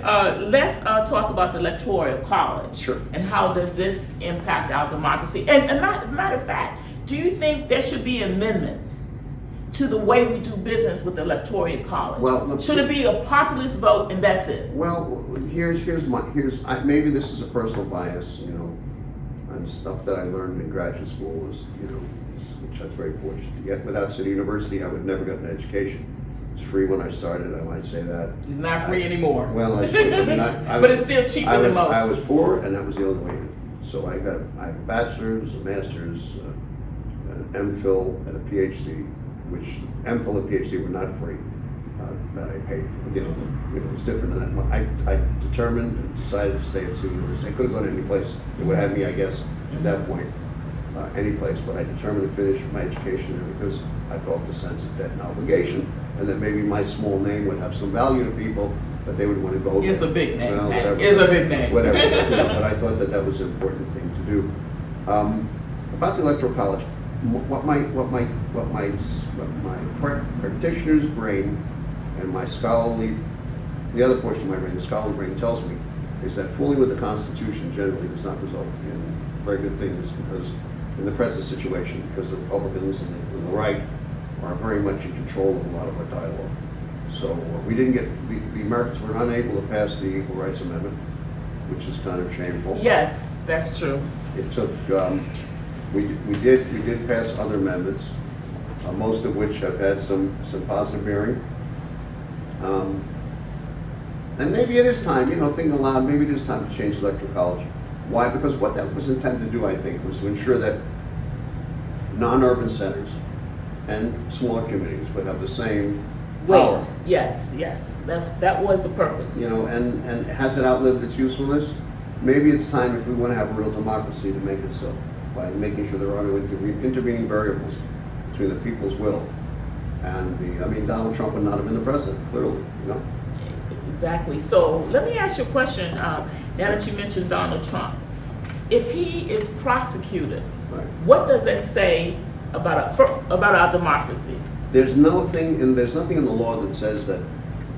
Let's talk about the Electoral College. Sure. And how does this impact our democracy? And matter of fact, do you think there should be amendments to the way we do business with the Electoral College? Well, should it be a populist vote and that's it? Well, maybe this is a personal bias, and stuff that I learned in graduate school is, which I was very fortunate to get. Without City University, I would never get an education. It was free when I started, I might say that. It's not free anymore. Well, I but it's still cheaper than most. I was poor, and that was the only way. So I have a bachelor's, a master's, an MPhil, and a PhD, which MPhil and PhD were not free. That I paid for. It was different than that. I determined and decided to stay at City University. I could have gone any place. It would have had me, I guess, at that point, any place. But I determined to finish my education there because I felt a sense of debt and obligation, and that maybe my small name would have some value to people, but they would want to go there. It's a big name. Well, it's a big name. Whatever. But I thought that was an important thing to do. About the Electoral College, what my practitioner's brain and my scholarly, the other portion of my brain, the scholarly brain tells me, is that fooling with the Constitution generally does not result in very good things, because in the present situation, because the Republicans and the right are very much in control of a lot of our dialogue. So we didn't get, the Americans were unable to pass the Equal Rights Amendment, which is kind of shameful. Yes, that's true. It took, we did pass other amendments, most of which have had some positive bearing. And maybe it is time, thinking aloud, maybe it is time to change the Electoral College. Why? Because what that was intended to do, I think, was to ensure that non-urban centers and smaller communities would have the same power. Wait, yes, that was the purpose. And has it outlived its usefulness? Maybe it's time, if we want to have a real democracy, to make it so, by making sure there are no intervening variables between the people's will and Donald Trump would not have been the president, clearly, Exactly. So let me ask you a question. Now that you mentioned Donald Trump, if he is prosecuted, Right. what does that say about our democracy? There's nothing in the law that says that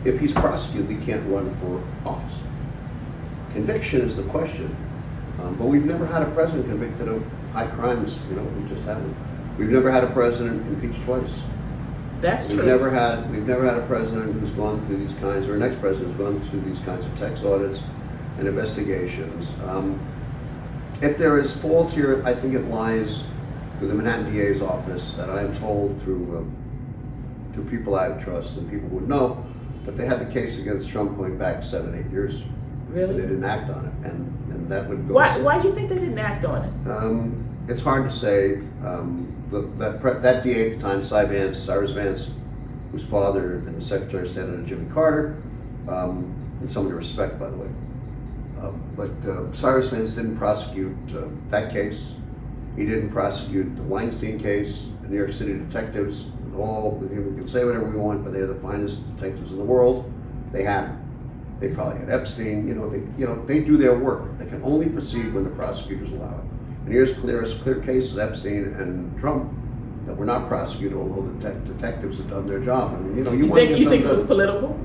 if he's prosecuted, he can't run for office. Conviction is the question, but we've never had a president convicted of high crimes. We just haven't. We've never had a president impeached twice. That's true. We've never had a president who's gone through these kinds, or an ex-president who's gone through these kinds of tax audits and investigations. If there is fault here, I think it lies with the Manhattan DA's office, that I am told through people I trust and people would know, that they had the case against Trump going back 7-8 years. Really? And they didn't act on it, and that would go. Why do you think they didn't act on it? It's hard to say. That DA at the time, Cyrus Vance, whose father and the Secretary of State under Jimmy Carter, and someone to respect, by the way. But Cyrus Vance didn't prosecute that case. He didn't prosecute the Weinstein case. The New York City detectives, we can say whatever we want, but they're the finest detectives in the world. They had him. They probably had Epstein. They do their work. They can only proceed when the prosecutors allow it. And here's clear cases, Epstein and Trump, that were not prosecuted, although the detectives had done their job. And you think it was political?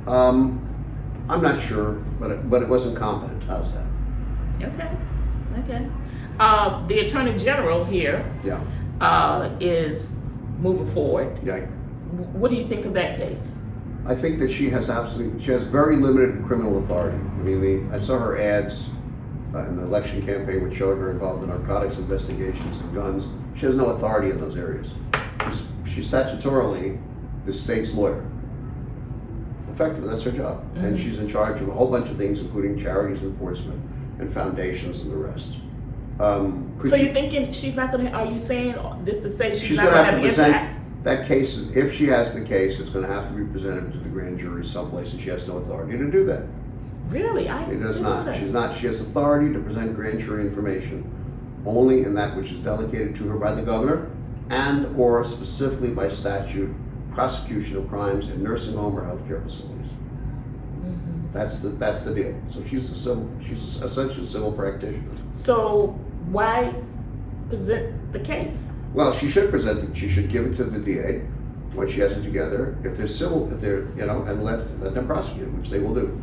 I'm not sure, but it wasn't competent. How's that? Okay. The Attorney General here is moving forward. Yeah. What do you think of that case? I think that she has very limited criminal authority. I saw her ads in the election campaign, which showed her involved in narcotics investigations and guns. She has no authority in those areas. She's statutorily the state's lawyer. Effectively, that's her job. Mm-hmm. And she's in charge of a whole bunch of things, including charities enforcement and foundations and the rest. You're thinking she's not going to, are you saying this to say she's not going to have to present impact? That case, if she has the case, it's going to have to be presented to the grand jury someplace, and she has no authority to do that. Really? She does not. She has authority to present grand jury information only in that which is delegated to her by the governor and or specifically by statute, prosecution of crimes in nursing home or healthcare facilities. Mm-hmm. That's the deal. So she's essentially a civil practitioner. So why present the case? Well, she should present it. She should give it to the DA. once she has it together, if they're civil, if they're, and let them prosecute, which they will do.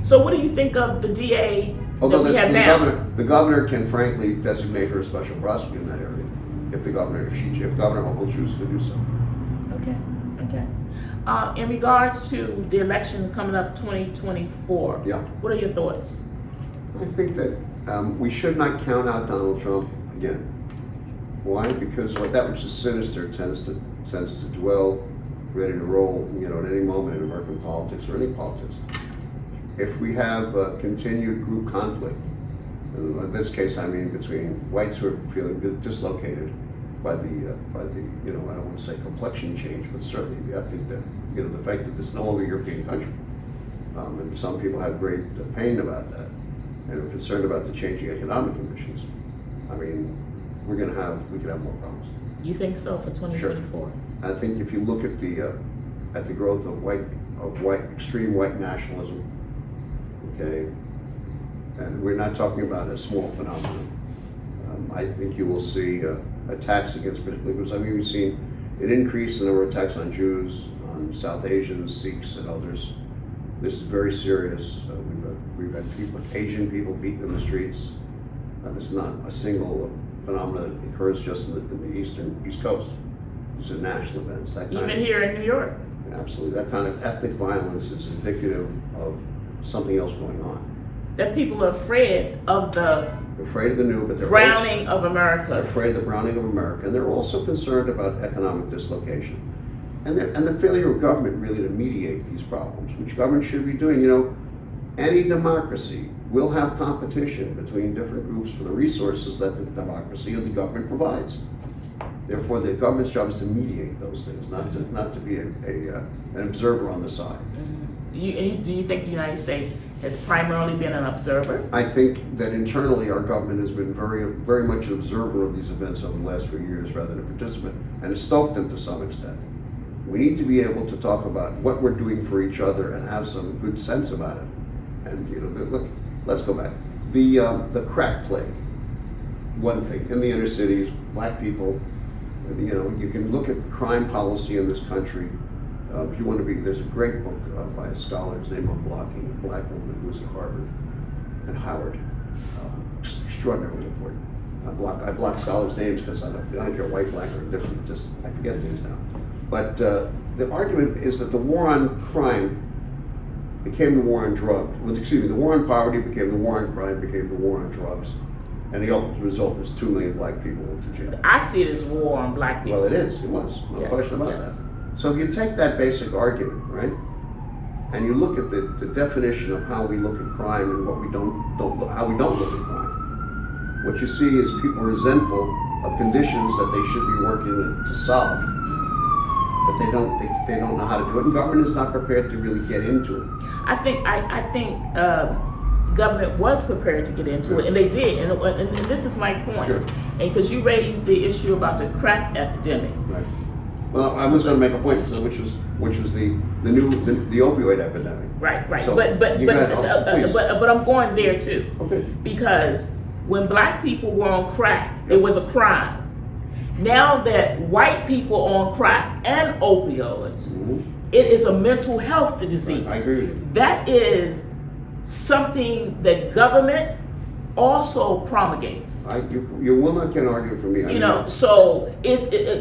So what do you think of the DA Although that we have now? the governor can frankly designate her a special prosecutor in that area, if Governor Hochul chooses to do so. Okay. In regards to the election coming up 2024, Yeah. what are your thoughts? I think that we should not count out Donald Trump again. Why? Because that which is sinister tends to dwell, ready to roll, at any moment in American politics or any politics. If we have continued group conflict, in this case I mean between whites who are feeling dislocated by the I don't want to say complexion change, but certainly I think that the fact that this is no longer a European country, and some people have great pain about that, and are concerned about the changing economic conditions. I mean, we could have more problems. You think so for 2024? Sure. I think if you look at the growth of extreme white nationalism, okay, and we're not talking about a small phenomenon. I think you will see attacks against particularly groups. I mean, we've seen an increase in the number of attacks on Jews, on South Asians, Sikhs, and others. This is very serious. We've had Asian people beaten in the streets. This is not a single phenomenon that occurs just in the East Coast. These are national events. Even here in New York. Absolutely. That kind of ethnic violence is indicative of something else going on. That people are afraid of the They're afraid of the new, but they're browning of They're America. afraid of the browning of America, and they're also concerned about economic dislocation, and the failure of government really to mediate these problems, which government should be doing. Any democracy will have competition between different groups for the resources that the democracy or the government provides. Therefore, the government's job is to mediate those things, not to be an observer on the side. Do you think the United States has primarily been an observer? I think that internally our government has been very, very much an observer of these events over the last few years rather than a participant, and has stoked them to some extent. We need to be able to talk about what we're doing for each other and have some good sense about it. And let's go back. The crack plague. One thing in the inner cities, black people. You can look at the crime policy in this country. If you want to there's a great book by a scholar, his name Unblocking, a black woman who was at Harvard and Howard. Extraordinarily important. I block scholars' names because I don't care white, black, or indifferent. I forget things now. But the argument is that the war on crime became the war on drugs. The war on poverty became the war on crime, became the war on drugs. And the ultimate result was 2 million black people went to jail. I see it as war on black people. Well, it was. No question about that. So if you take that basic argument, right, and you look at the definition of how we look at crime and how we don't look at crime, what you see is people resentful of conditions that they should be working to solve, but they don't know how to do it, and government is not prepared to really get into it. I think government was prepared to get into it, and they did, and this is my point. Sure. And because you raised the issue about the crack epidemic. Right. Well, I was going to make a point, which was the opioid epidemic. Right. So, but I'm going there too. Okay. Because when black people were on crack, it was a crime. Now that white people are on crack and opioids, it is a mental health disease. I agree with you. That is something that government also promulgates. You will not get an argument from me. So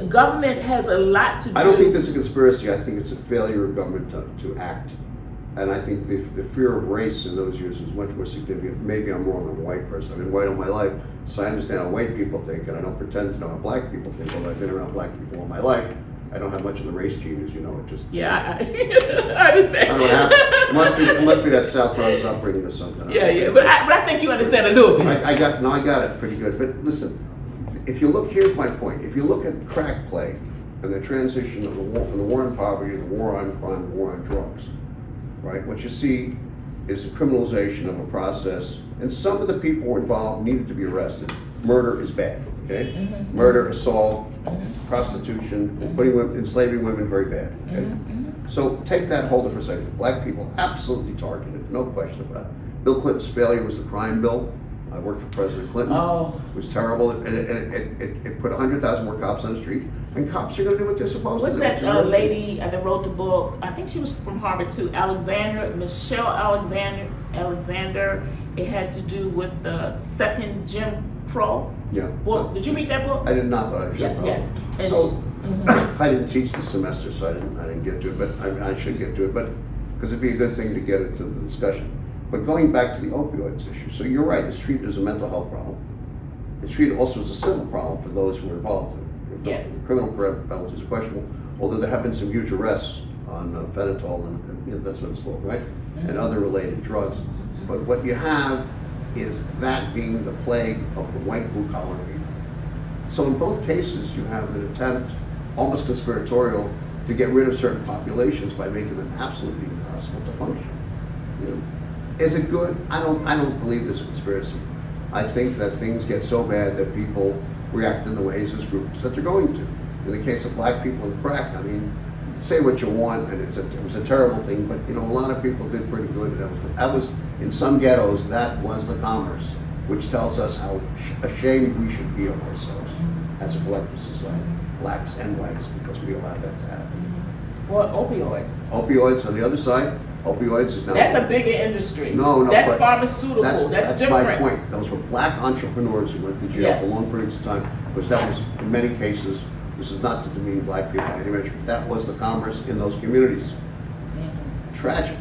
government has a lot to do. I don't think there's a conspiracy. I think it's a failure of government to act. And I think the fear of race in those years was much more significant. Maybe I'm wrong, I'm a white person. I've been white all my life, so I understand how white people think, and I don't pretend to know how black people think, although I've been around black people all my life. I don't have much of the race gene, as you know. It just I understand. I don't have. It must be that South Bronx upbringing or something. Yeah. But I think you understand a little bit. I got it pretty good. But listen, if you look, here's my point. If you look at crack plague and the transition of from the war on poverty to the war on crime, the war on drugs, right? What you see is a criminalization of a process, and some of the people involved needed to be arrested. Murder is bad. Okay, murder, assault, prostitution, enslaving women, very bad. Okay, so take that, hold it for a second. Black people absolutely targeted, no question about it. Bill Clinton's failure was the crime bill. I worked for President Clinton. Oh. It was terrible. It put 100,000 more cops on the street. And cops are going to do what they're supposed What's to do. that which is arrest people. lady that wrote the book? I think she was from Harvard too. Michelle Alexander. It had to do with the second Jim Crow Yeah. book. Did you read that book? I did not, but I should. Yeah, yes. And So mhm. I didn't teach this semester, so I didn't get to it, but I should get to it, but because it'd be a good thing to get into the discussion. But going back to the opioids issue, so you're right, it's treated as a mental health problem. It's treated also as a civil problem for those who are involved in it. Yes. Criminal penalties are questionable, although there have been some huge arrests on fentanyl and that's what it's called, right? And other related drugs. But what you have is that being the plague of the white blue collar people. So in both cases, you have an attempt, almost conspiratorial, to get rid of certain populations by making them absolutely impossible to function. You know, is it good? I don't believe there's a conspiracy. I think that things get so bad that people react in the ways as groups that they're going to. In the case of black people in crack, I mean, say what you want, and it was a terrible thing, but you know, a lot of people did pretty good. And that was in some ghettos, that was the commerce, which tells us how ashamed we should be of ourselves as a collective society, blacks and whites, because we allowed that to happen. Well, opioids. Opioids on the other side. Opioids is now. That's a bigger industry. No, That's but pharmaceutical. That's different. my point. Those were black entrepreneurs who went to jail Yes. for long periods of time, because that was, in many cases, this is not to demean black people by any measure, that was the commerce in those communities. Tragic.